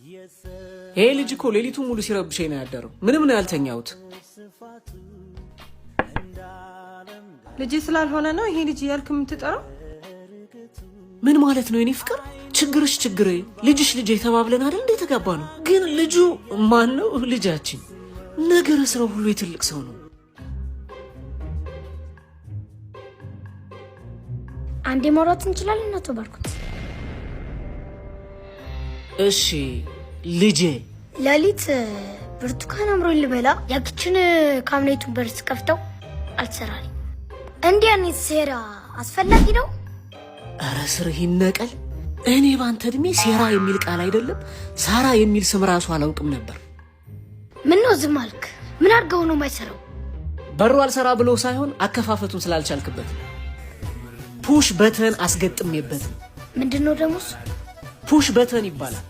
ይሄ ልጅ እኮ ሌሊቱን ሙሉ ሲረብሸኝ ነው ያደረው። ምንም ነው ያልተኛሁት። ልጅ ስላልሆነ ነው ይሄ ልጅ እያልክ የምትጠራው? ምን ማለት ነው የኔ ፍቅር? ችግርሽ ችግሬ፣ ልጅሽ ልጅ የተባብለን አይደል እንዴ ተጋባ ነው። ግን ልጁ ማን ነው? ልጃችን ነገረ ስራው ሁሉ የትልቅ ሰው ነው። አንዴ ማውራት እንችላለን አቶ ባርኩት? እሺ ልጄ። ሌሊት ብርቱካን አምሮኝ ልበላ ያክችን ካምኔቱን በር ስከፍተው አልሰራልኝ። እንዲህ አይነት ሴራ አስፈላጊ ነው? ኧረ ስርህ ይነቀል። እኔ ባንተ እድሜ ሴራ የሚል ቃል አይደለም ሳራ የሚል ስም ራሱ አላውቅም ነበር። ምን ነው ዝም አልክ? ምን አድርገው ነው የማይሰራው? በሩ አልሰራ ብሎ ሳይሆን አከፋፈቱን ስላልቻልክበት። ፑሽ በተን አስገጥሜበት። ምንድነው ደሞስ? ፑሽ በተን ይባላል።